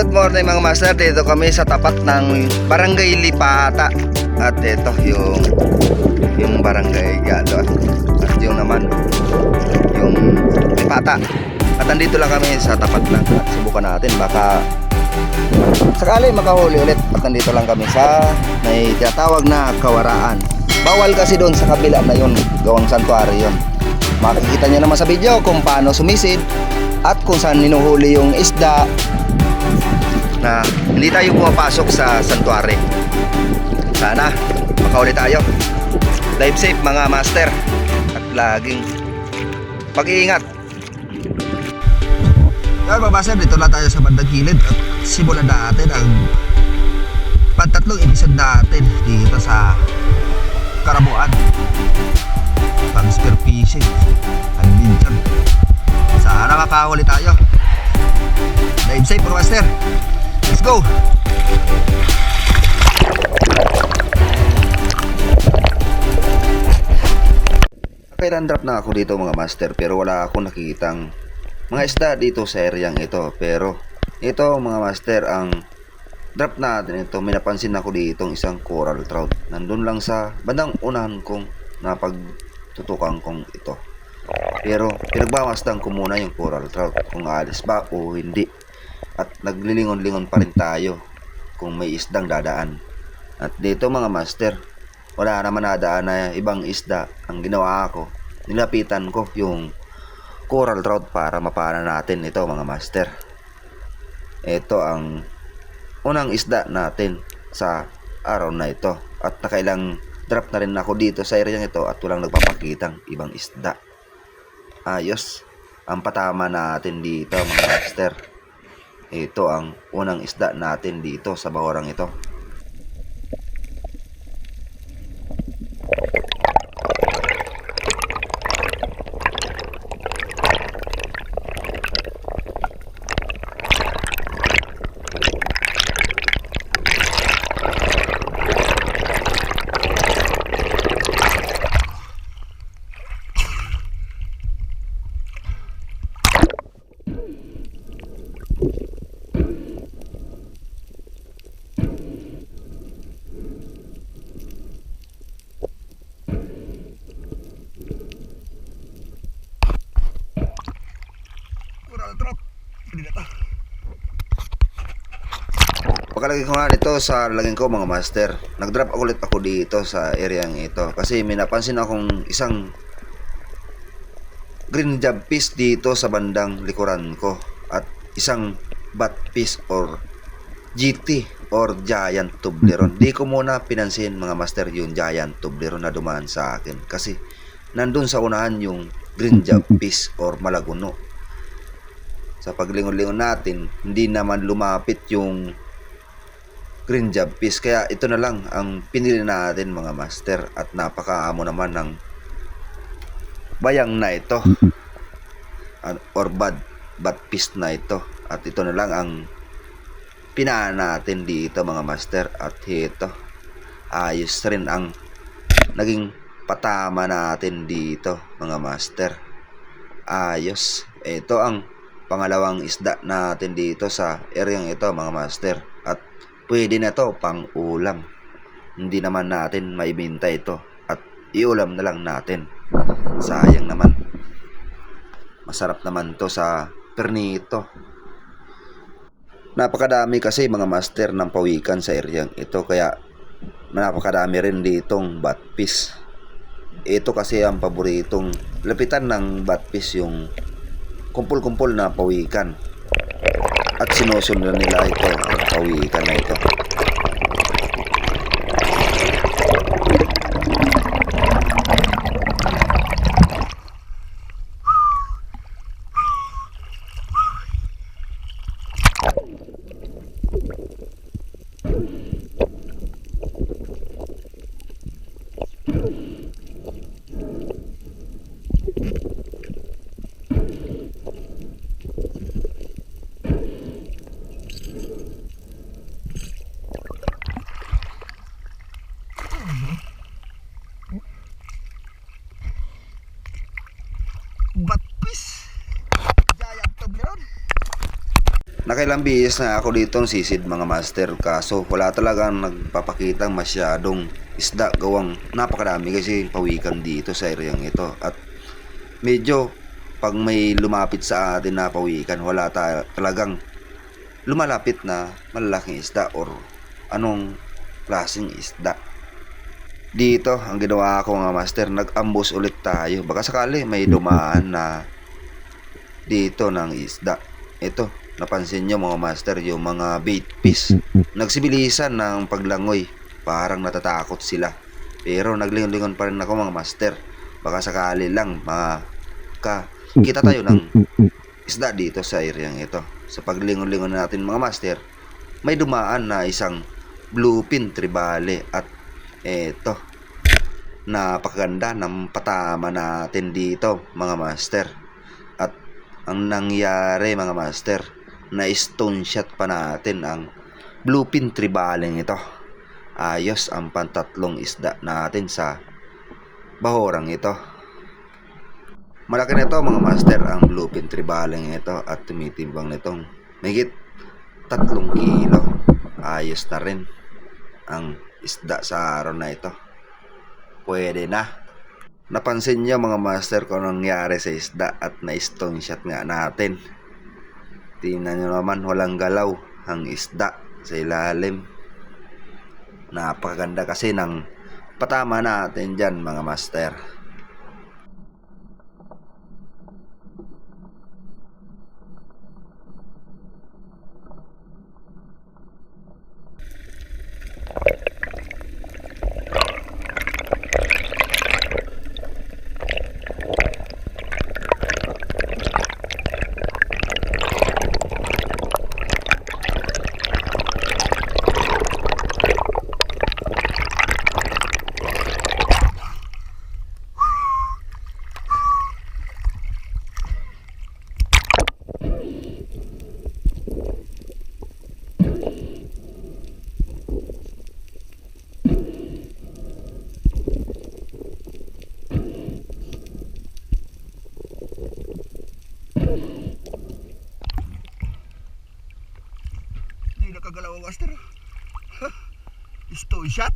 Good morning mga master, dito kami sa tapat ng Barangay Lipata. At ito yung barangay doon. At yung naman yung Lipata. At nandito lang kami sa tapat lang. At subukan natin baka sakali makahuli ulit. At nandito lang kami sa may tinatawag na Kawaraan. Bawal kasi doon sa kabila na yun, gawang santuary yun. Makikita nyo naman sa video kung paano sumisid at kung saan ninuhuli yung isda na hindi tayo pumapasok sa santuary. Sana makahuli tayo. Live safe mga master at laging pag-iingat. Yan mga master, dito lang tayo sa bandang gilid at simulan natin ang pantatlong episode natin dito sa Karabuan. Pang spear fishing adventure. Sana makahuli tayo. Live safe mga master. Let's go! Kailan drop na ako dito mga master, pero wala akong nakikitang mga isda dito sa areang ito. Pero ito mga master, ang drop natin ito, may napansin ako dito isang coral trout. Nandun lang sa bandang unahan kong napagtutukan kong ito. Pero pinagbamasdan ko muna yung coral trout kung aalis ba o hindi. At naglilingon-lingon pa rin tayo kung may isdang dadaan. At dito mga master, wala naman nadaan na ibang isda. Ang ginawa ko, nilapitan ko yung coral trout para mapana natin ito mga master. Ito ang unang isda natin sa araw na ito. At nakailang drop na rin ako dito sa area ito at walang nagpapakitang ibang isda. Ayos ang patama natin dito mga master. Ito ang unang isda natin dito sa bahorang ito. Pagkalagay ko nga nito sa laging ko mga master, nag-drop ulit ako dito sa areang ito kasi may napansin akong isang green job fish dito sa bandang likuran ko at isang bat fish or GT or giant tubleron. Di ko muna pinansin mga master yung giant tubleron na dumaan sa akin kasi nandun sa unahan yung green job fish or malaguno. Sa paglingon-lingon natin, hindi naman lumapit yung green job fish, kaya ito na lang ang pinili natin mga master at napakaamo naman ng bayang na ito or bat fish na ito at ito na lang ang pinaan natin dito mga master. At ito ayos rin ang naging patama natin dito mga master. Ayos. Ito ang pangalawang isda natin dito sa areang ito mga master at pwede na to pang ulam. Hindi naman natin maibenta ito at iulam na lang natin. Sayang naman. Masarap naman to sa pernito. Napakadami kasi mga master ng pawikan sa areang ito, kaya napakadami rin ditong batfish. Ito kasi ang paboritong lapitan ng batfish, yung kumpul-kumpul na pawikan. At sinusunod nila ito ang pawikan na ito. Nakailang bihis na ako ditong sisid mga master, kaso wala talagang nagpapakitang masyadong isda, gawang napakadami kasi pawikan dito sa areang ito. At medyo pag may lumapit sa atin na pawikan, wala talagang lumalapit na malalaking isda or anong klaseng isda. Dito ang ginawa ko mga master, nag-ambos ulit tayo, baka sakali may dumaan na dito ng isda. Ito, napansin nyo mga master, yung mga bait fish nagsibilisan ng paglangoy, parang natatakot sila, pero naglingon-lingon pa rin ako mga master, baka sakali lang kita tayo ng isda dito sa areang ito. Sa paglingon-lingon natin mga master, may dumaan na isang bluefin trevally at eto, napakaganda ng patama natin dito mga master. At ang nangyari mga master, na stone shot pa natin ang bluefin trevally ito. Ayos ang pantatlong isda natin sa bahorang ito. Malaki nito mga master ang bluefin trevally ito at tumitimbang nitong mahigit 3 kilo. Ayos na rin ang isda sa araw na ito. Pwede na. Napansin nyo mga master kung anong nangyari sa isda at na-stone shot nga natin. Tingnan nyo naman, walang galaw ang isda sa ilalim. Napakaganda kasi ng patama natin dyan mga master. Hindi nakagalaw ang master. Stone shot.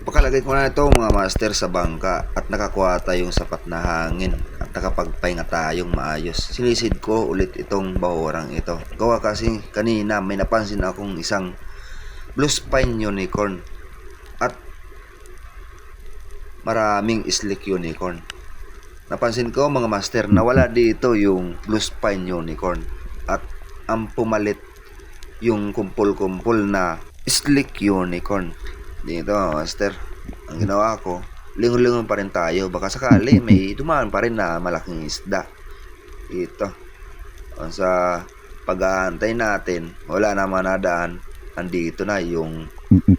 Pakalagay ko na ito mga master sa bangka at nakakuha tayong sapat na hangin at nakapagpahinga tayong maayos. Sinisid ko ulit itong bahorang ito. Gawa kasi kanina may napansin akong isang blue spine unicorn at maraming slick unicorn. Napansin ko mga master na wala dito yung blue spine unicorn at ang pumalit yung kumpul-kumpul na slick unicorn. Dito master, ang ginawa ko, lingon-lingon pa rin tayo, baka sakali may dumaan pa rin na malaking isda dito. Sa pag-aantay natin, wala naman nadaan, andito na yung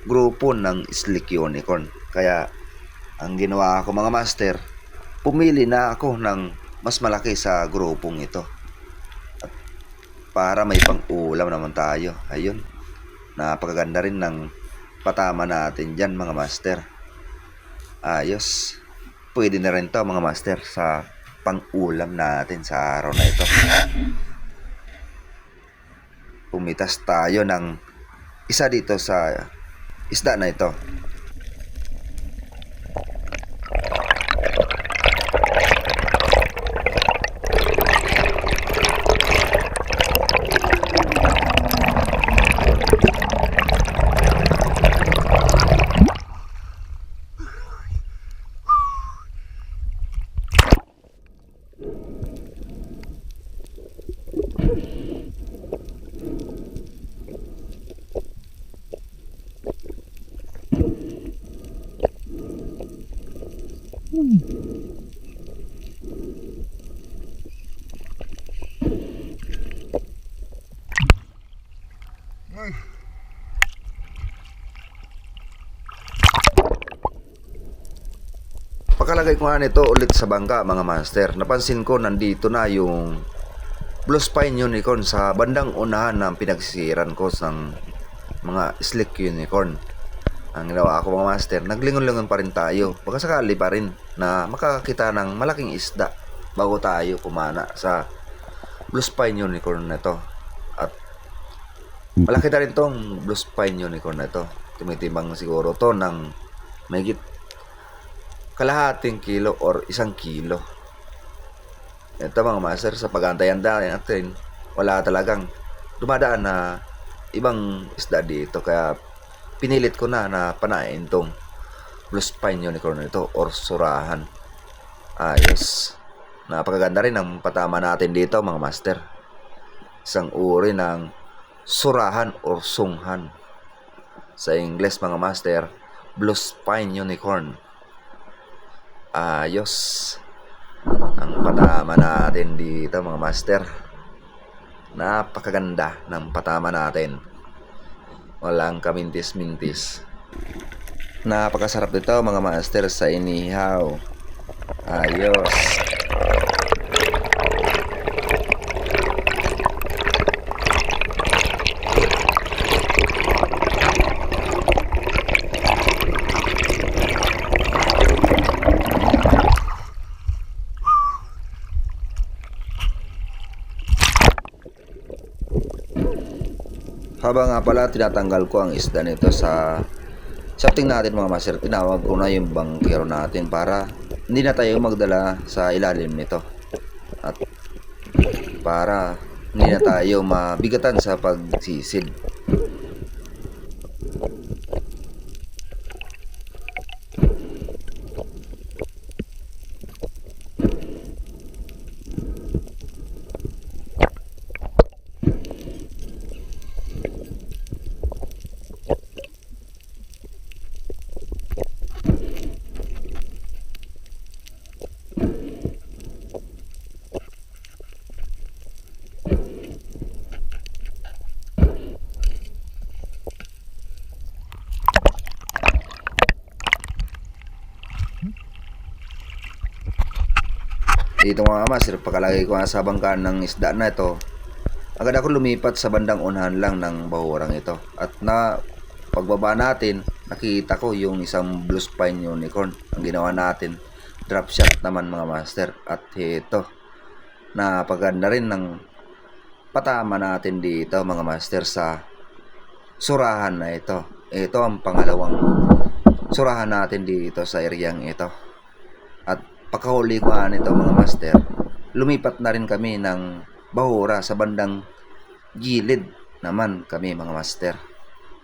grupo ng slick unicorn. Kaya ang ginawa ko mga master, pumili na ako ng mas malaki sa grupong ito at para may pang-ulam naman tayo. Ayun, napakaganda rin ng patama natin dyan mga master. Ayos, pwede na rin to mga master sa pang-ulam natin sa araw na ito. Pumitas tayo ng isa dito sa isda na ito. Pakalagay ko nga nito ulit sa bangka mga master, napansin ko nandito na yung blue spine unicorn sa bandang unahan ng pinagsisiran ko ng mga slick unicorn. Ang ginawa ko mga master, naglingon-lingon pa rin tayo. Baka sakali pa rin na makakita ng malaking isda bago tayo kumana sa blue spine unicorn na to. At malaki na rin tong blue spine unicorn na to. Tumitimbang siguro to ng mahigit kalahating kilo or 1 kilo. Ito mga master, sa pagantayan natin, wala talagang dumadaan na ibang isda dito. Kaya pinilit ko na panain tong blue spine unicorn nito or surahan. Ayos. Napakaganda rin ang patama natin dito mga master. Isang uri ng surahan or sunghan. Sa English mga master, blue spine unicorn. Ayos. Ang patama natin dito mga master. Napakaganda ng patama natin. Walang kamintis-mintis. Napakasarap dito mga master sa inihaw. Ayos. Habang nga pala tinatanggal ko ang isda nito sa shafting natin mga master, tinawag ko na yung bangkero natin para hindi na tayo magdala sa ilalim nito. At para hindi na tayo mabigatan sa pagsisid. Dito mga master, pagkalagay ko nga sa bangkaan ng isda na ito, agad ako lumipat sa bandang unahan lang ng bahurang ito. At pagbaba natin, nakita ko yung isang blue spine unicorn. Ang ginawa natin, drop shot naman mga master. At ito, napaganda rin ng patama natin dito mga master sa surahan na ito. Ito ang pangalawang surahan natin dito sa areang ito. At pagkahuli ko nito mga master, lumipat na rin kami ng bahura sa bandang gilid naman kami mga master.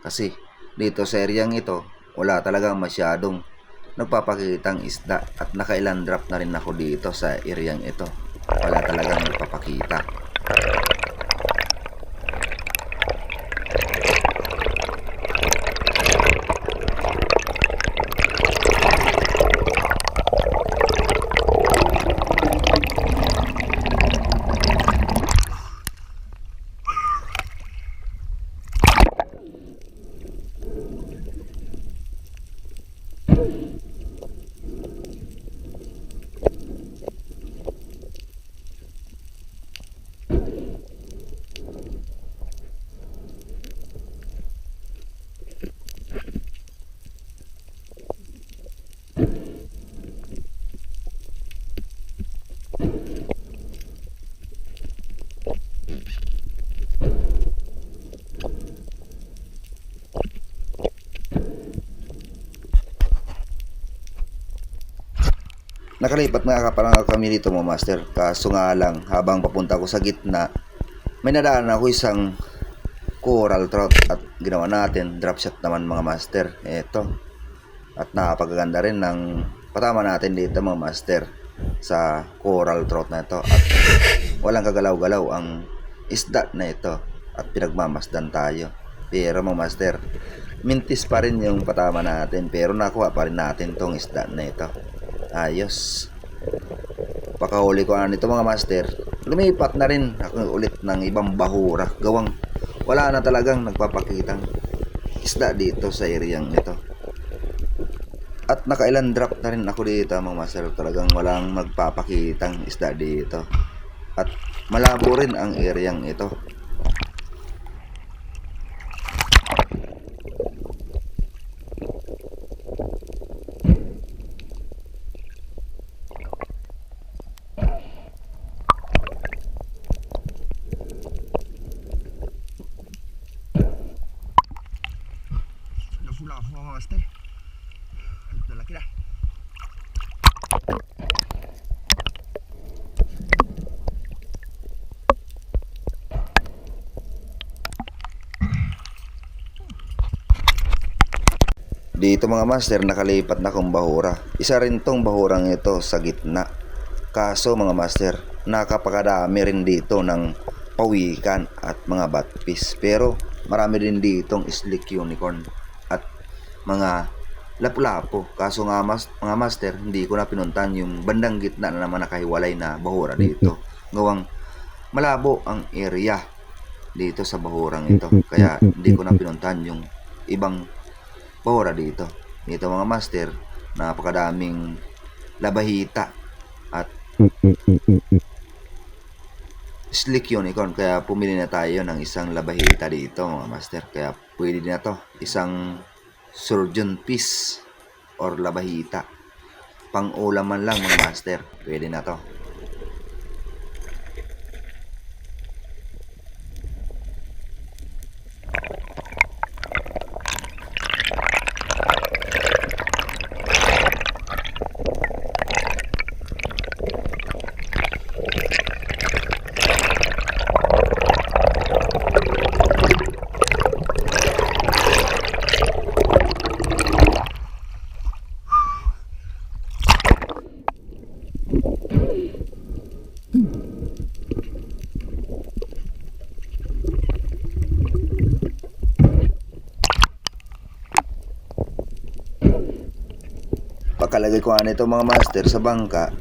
Kasi dito sa areang ito, wala talagang masyadong nagpapakitang isda. At nakailan drop na rin ako dito sa areang ito. Wala talagang nagpapakita. Nakalipat na pala kami dito mga master. Kaso nga lang, habang papunta ko sa gitna, may nadaan ako isang coral trout. At ginawa natin, drop shot naman mga master. Ito. At nakapagaganda rin ng patama natin dito mga master sa coral trout na ito. At walang kagalaw-galaw ang isda na ito. At pinagmamasdan tayo. Pero mga master, mintis pa rin yung patama natin. Pero nakuha pa rin natin tong isda na ito. Ayos. Pakahuli ko nito mga master, lumipat na rin ako ulit ng ibang bahura. Gawang wala na talagang nagpapakitang isda dito sa areang ito. At nakailan drop na rin ako dito mga master. Talagang walang magpapakitang isda dito. At malabo rin ang areang ito. Lafu-lafu mga master. Lalaki na. Dito mga master, nakalipat na kong bahura. Isa rin tong bahurang ito sa gitna. Kaso mga master, nakapakadami rin dito ng pawikan at mga batfish. Pero marami din ditong slick unicorn at mga lapu-lapu. Kaso nga mga master, hindi ko na pinuntan yung bandang gitna na naman nakahiwalay na bahura dito. Gawang malabo ang area dito sa bahurang ito. Kaya hindi ko na pinuntan yung ibang bahura dito. Dito mga master, napakadaming labahita at slick unicorn. Kaya pumili na tayo ng isang labahita dito mga master. Kaya pwede din na to. Isang surgeon fish or labahita. Pang ulaman lang mga master. Pwede na to. Pagkalagay ko nga nito mga master sa bangka,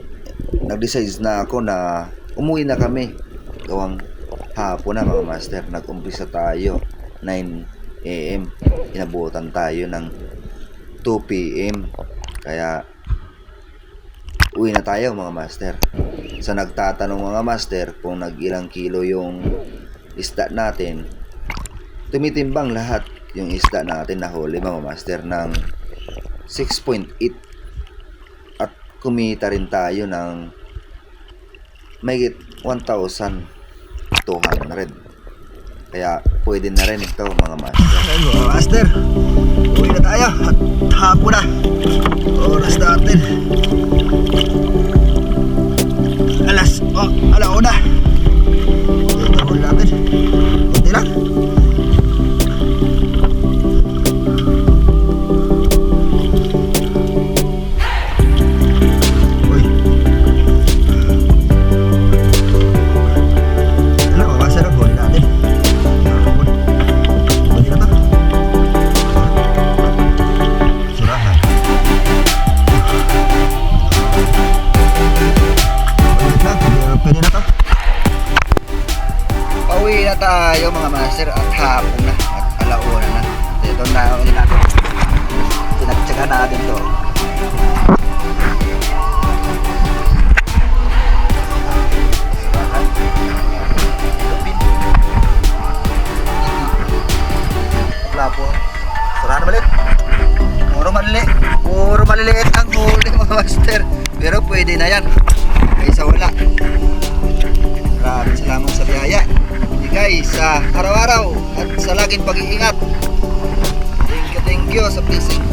nag-decide na ako na umuwi na kami. Gawang hapon na mga master, nag-umpisa tayo 9 AM, inabutan tayo ng 2 PM. Kaya uwi na tayo mga master. Sa nagtatanong mga master kung nag-ilang kilo yung isda natin, tumitimbang lahat yung isda natin na huli mga master ng 6.8 at kumita rin tayo ng mahigit 1,200. Kaya pwede na rin ito mga master. Ayun mga master, uwi na tayo at hapon na. Oras natin alauna. Ito huli natin. Kunti lang. Uy. Ano mga master, huli natin. Kunti na to. Surahan. Pwede na to. Pauwi na tayo mga master at hapon na at alauna na. Ito na ulit natin. Tinagtsaga natin to. Wala po. Surahan balik. Puro maliliit ang huli mga master. Pero pwede na yan. Kaysa wala. Maraming salamat sa biyaya. Hindi guys, sa araw-araw at sa laging pag-iingat. Thank you sa fishing.